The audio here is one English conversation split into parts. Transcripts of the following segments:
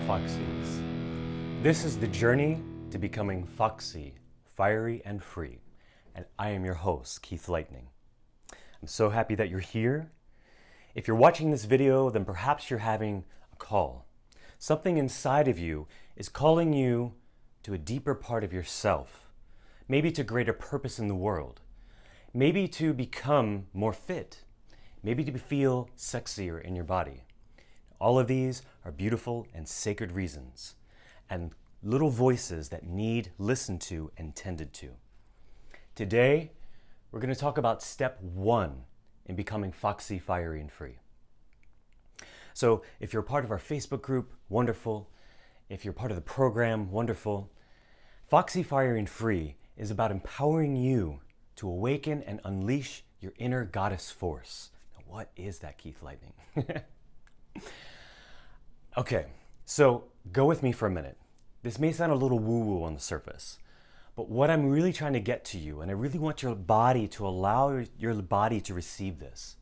Foxies. This is the journey to becoming foxy, fiery, and free. And I am your host, Keith Lightning. I'm so happy that you're here. If you're watching this video, then perhaps you're having a call. Something inside of you is calling you to a deeper part of yourself, maybe to greater purpose in the world, maybe to become more fit, maybe to feel sexier in your body. All of these are beautiful and sacred reasons, and little voices that need listened to and tended to. Today, we're going to talk about step 1 in becoming foxy, fiery, and free. So if you're part of our Facebook group, wonderful. If you're part of the program, wonderful. Foxy, Fiery, and Free is about empowering you to awaken and unleash your inner goddess force. Now, what is that, Keith Lightning? Okay, so go with me for a minute. This may sound a little woo-woo on the surface, but what I'm really trying to get to you, and I really want your body to allow your body to receive this,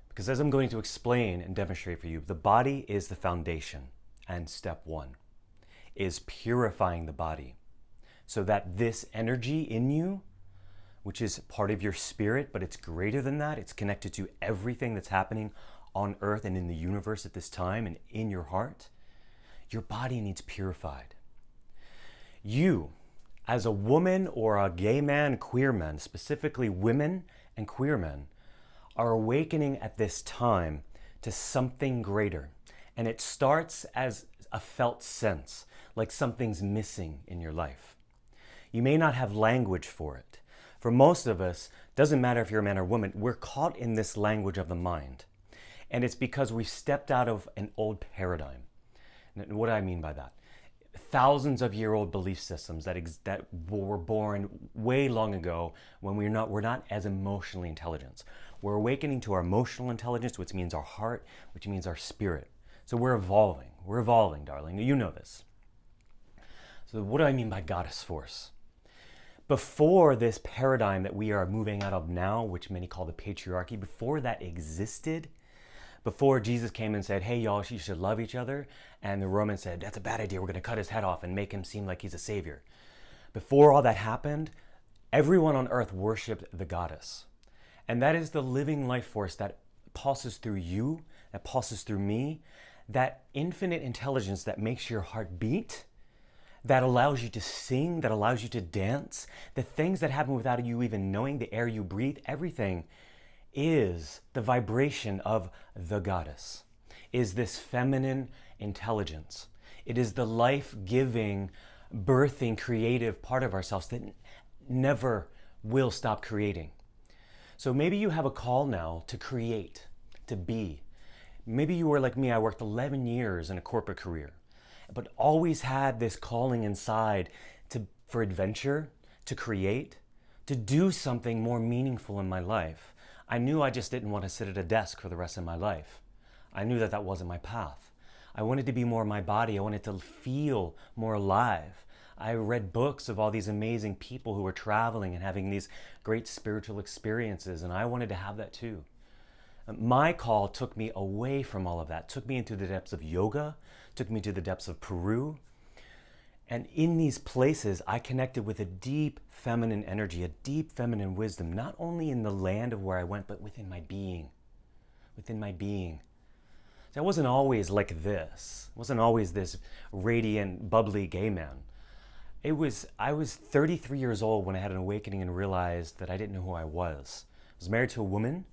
because as I'm going to explain and demonstrate for you, the body is the foundation, and step 1 is purifying the body so that this energy in you, which is part of your spirit, but it's greater than that, it's connected to everything that's happening on earth and in the universe at this time and in your heart, your body needs purified. You, as a woman or a gay man, queer man, specifically women and queer men, are awakening at this time to something greater. And it starts as a felt sense, like something's missing in your life. You may not have language for it. For most of us, doesn't matter if you're a man or woman, we're caught in this language of the mind. And it's because we've stepped out of an old paradigm. And what do I mean by that? Thousands of year-old belief systems that were born way long ago when we're not as emotionally intelligent. We're awakening to our emotional intelligence, which means our heart, which means our spirit. So we're evolving. We're evolving, darling. You know this. So what do I mean by goddess force? Before this paradigm that we are moving out of now, which many call the patriarchy, before that existed, before Jesus came and said, hey, y'all, you should love each other, and the Romans said, that's a bad idea, we're going to cut his head off and make him seem like he's a savior. Before all that happened, everyone on earth worshipped the goddess. And that is the living life force that pulses through you, that pulses through me, that infinite intelligence that makes your heart beat, that allows you to sing, that allows you to dance, the things that happen without you even knowing, the air you breathe, everything is the vibration of the goddess, is this feminine intelligence. It is the life-giving, birthing, creative part of ourselves that never will stop creating. So maybe you have a call now to create, to be. Maybe you were like me, I worked 11 years in a corporate career, but always had this calling inside for adventure, to create, to do something more meaningful in my life. I knew I just didn't want to sit at a desk for the rest of my life. I knew that wasn't my path. I wanted to be more my body. I wanted to feel more alive. I read books of all these amazing people who were traveling and having these great spiritual experiences, and I wanted to have that too. My call took me away from all of that, took me into the depths of yoga, took me to the depths of Peru. And in these places, I connected with a deep feminine energy, a deep feminine wisdom, not only in the land of where I went, but within my being, within my being. So I wasn't always like this. I wasn't always this radiant, bubbly gay man. I was 33 years old when I had an awakening and realized that I didn't know who I was. I was married to a woman,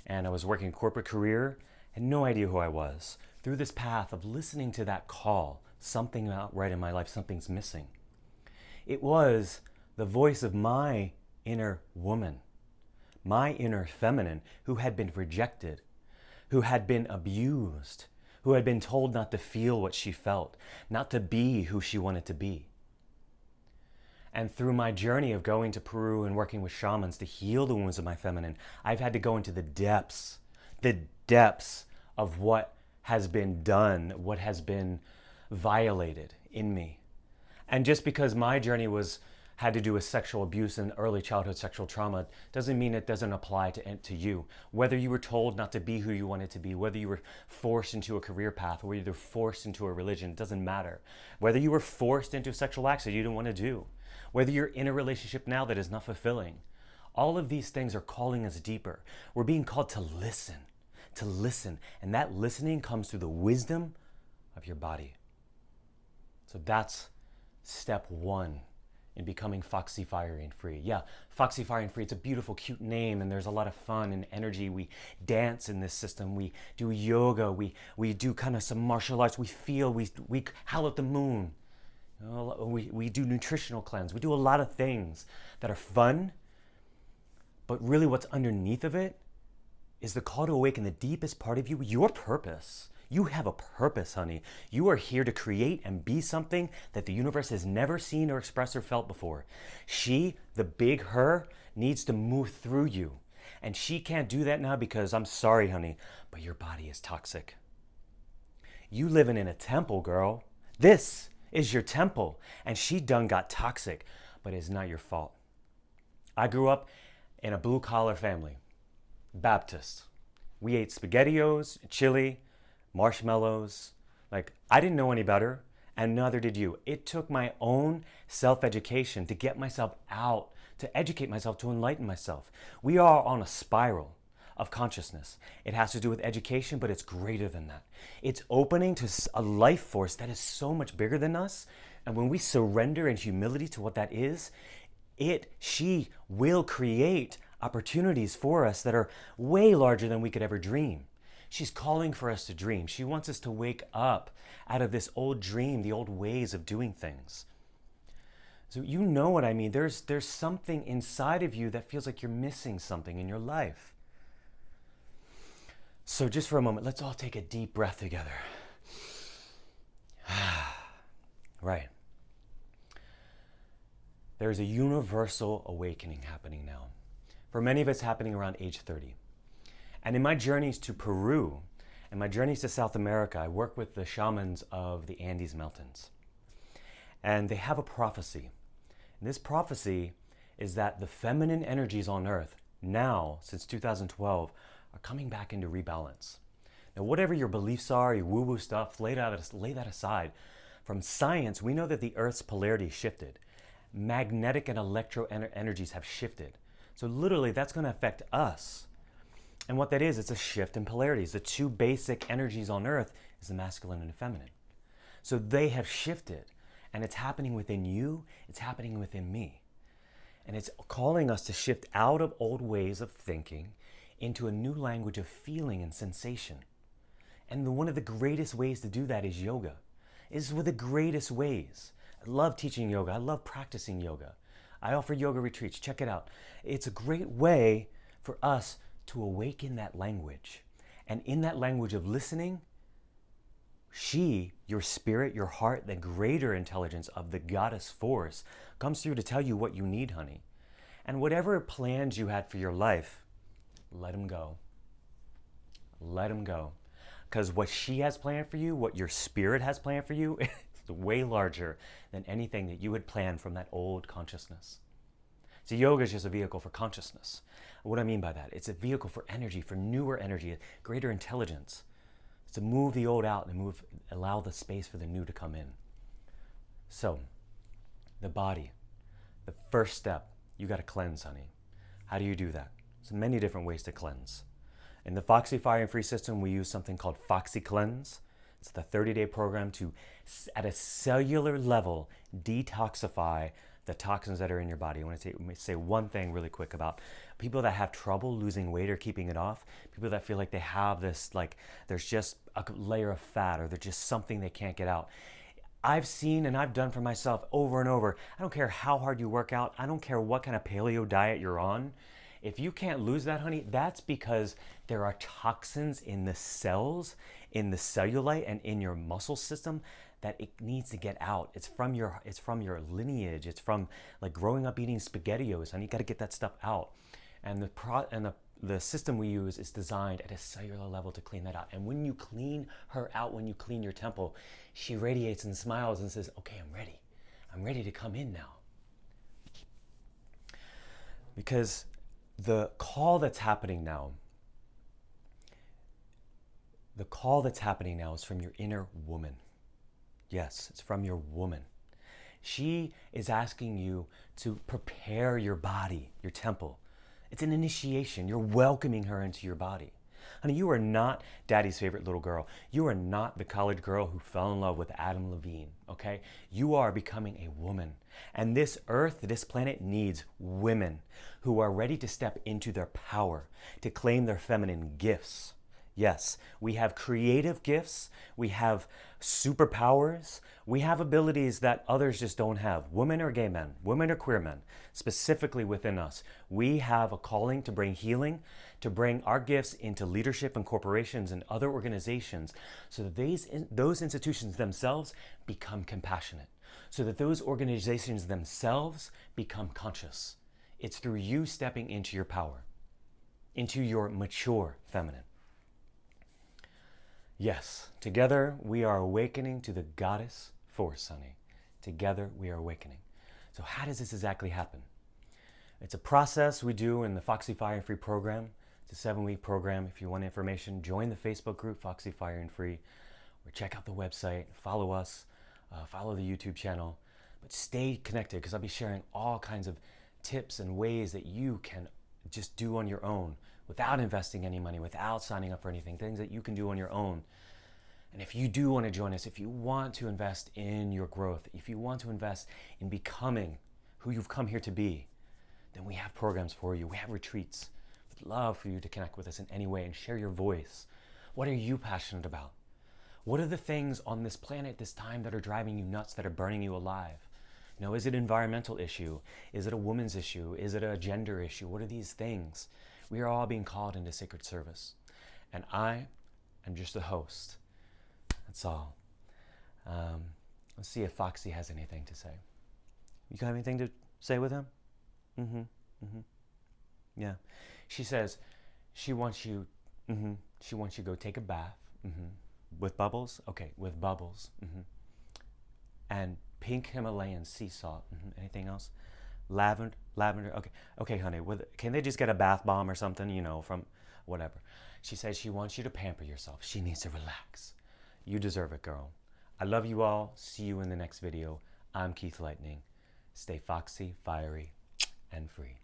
and I was working a corporate career, had no idea who I was. Through this path of listening to that call, something not right in my life, something's missing. It was the voice of my inner woman, my inner feminine, who had been rejected, who had been abused, who had been told not to feel what she felt, not to be who she wanted to be. And through my journey of going to Peru and working with shamans to heal the wounds of my feminine, I've had to go into the depths of what has been done, what has been violated in me. And just because my journey had to do with sexual abuse and early childhood sexual trauma doesn't mean it doesn't apply to you. Whether you were told not to be who you wanted to be, whether you were forced into a career path, whether you were forced into a religion, it doesn't matter. Whether you were forced into sexual acts that you didn't want to do, whether you're in a relationship now that is not fulfilling, all of these things are calling us deeper. We're being called to listen, and that listening comes through the wisdom of your body. So that's step one in becoming foxy, fiery, and free. Yeah, foxy, fiery, and free, it's a beautiful, cute name, and there's a lot of fun and energy. We dance in this system. We do yoga. We do kind of some martial arts. We feel, we howl at the moon. You know, we do nutritional cleanse. We do a lot of things that are fun, but really what's underneath of it is the call to awaken the deepest part of you, your purpose. You have a purpose, honey. You are here to create and be something that the universe has never seen or expressed or felt before. She, the big her, needs to move through you. And she can't do that now because, I'm sorry, honey, but your body is toxic. You living in a temple, girl. This is your temple. And she done got toxic, but it's not your fault. I grew up in a blue-collar family, Baptist. We ate SpaghettiOs, chili, marshmallows. Like, I didn't know any better, and neither did you. It took my own self-education to get myself out, to educate myself, to enlighten myself. We are on a spiral of consciousness. It has to do with education, but it's greater than that. It's opening to a life force that is so much bigger than us, and when we surrender in humility to what that is, she will create opportunities for us that are way larger than we could ever dream. She's calling for us to dream. She wants us to wake up out of this old dream, the old ways of doing things. So you know what I mean. There's something inside of you that feels like you're missing something in your life. So just for a moment, let's all take a deep breath together. Right. There's a universal awakening happening now. For many of us, happening around age 30. And in my journeys to Peru and my journeys to South America, I work with the shamans of the Andes Mountains. And they have a prophecy. And this prophecy is that the feminine energies on Earth now, since 2012, are coming back into rebalance. Now, whatever your beliefs are, your woo-woo stuff, lay that aside. From science, we know that the Earth's polarity shifted. Magnetic and electro energies have shifted. So literally, that's going to affect us. And what that is, it's a shift in polarities. The two basic energies on Earth is the masculine and the feminine. So they have shifted, and it's happening within you, it's happening within me. And it's calling us to shift out of old ways of thinking into a new language of feeling and sensation. And one of the greatest ways to do that is yoga. It's one of the greatest ways. I love teaching yoga. I love practicing yoga. I offer yoga retreats. Check it out. It's a great way for us to awaken that language. And in that language of listening, your spirit, your heart, the greater intelligence of the goddess force comes through to tell you what you need, honey. And whatever plans you had for your life, let them go. Let them go. Because what she has planned for you, what your spirit has planned for you, is way larger than anything that you had planned from that old consciousness. So yoga is just a vehicle for consciousness. What do I mean by that? It's a vehicle for energy, for newer energy, greater intelligence. It's to move the old out and allow the space for the new to come in. So, the body, the first step, you got to cleanse, honey. How do you do that? There's many different ways to cleanse. In the Foxy Fire and Free system, we use something called Foxy Cleanse. It's the 30-day program to, at a cellular level, detoxify the toxins that are in your body. I want to say one thing really quick about people that have trouble losing weight or keeping it off, people that feel like they have this, like there's just a layer of fat or there's just something they can't get out. I've seen and I've done for myself over and over. I don't care how hard you work out. I don't care what kind of paleo diet you're on. If you can't lose that, honey, that's because there are toxins in the cells, in the cellulite, and in your muscle system that it needs to get out. It's from your lineage. It's from like growing up eating SpaghettiOs, honey. You got to get that stuff out. And the system we use is designed at a cellular level to clean that out. And when you clean her out, when you clean your temple, she radiates and smiles and says, "Okay, I'm ready. I'm ready to come in now." Because the call that's happening now, is from your inner woman. Yes, it's from your woman. She is asking you to prepare your body, your temple. It's an initiation. You're welcoming her into your body. Honey, you are not daddy's favorite little girl. You are not the college girl who fell in love with Adam Levine, okay? You are becoming a woman. And this earth, this planet needs women who are ready to step into their power, to claim their feminine gifts. Yes, we have creative gifts, we have superpowers, we have abilities that others just don't have. Women or gay men, women or queer men, specifically within us. We have a calling to bring healing, to bring our gifts into leadership and corporations and other organizations so that those institutions themselves become compassionate, so that those organizations themselves become conscious. It's through you stepping into your power, into your mature feminine. Yes, together we are awakening to the goddess force, honey. Together we are awakening. So how does this exactly happen? It's a process we do in the Foxy Fire and Free program. It's a 7-week program. If you want information, join the Facebook group, Foxy Fire and Free, or check out the website, follow us, follow the YouTube channel. But stay connected because I'll be sharing all kinds of tips and ways that you can just do on your own without investing any money, without signing up for anything, things that you can do on your own. And if you do want to join us, if you want to invest in your growth, if you want to invest in becoming who you've come here to be, then we have programs for you. We have retreats. We'd love for you to connect with us in any way and share your voice. What are you passionate about? What are the things on this planet, this time, that are driving you nuts, that are burning you alive? You know, is it an environmental issue? Is it a woman's issue? Is it a gender issue? What are these things? We are all being called into sacred service. And I am just a host. That's all. Let's see if Foxy has anything to say. You got anything to say with him? Yeah. She says she wants you to go take a bath. With bubbles? Okay, with bubbles. And pink Himalayan sea salt. Anything else? Lavender. Okay, honey. Can they just get a bath bomb or something? You know, from whatever. She says she wants you to pamper yourself. She needs to relax. You deserve it, girl. I love you all. See you in the next video. I'm Keith Lightning. Stay foxy, fiery, and free.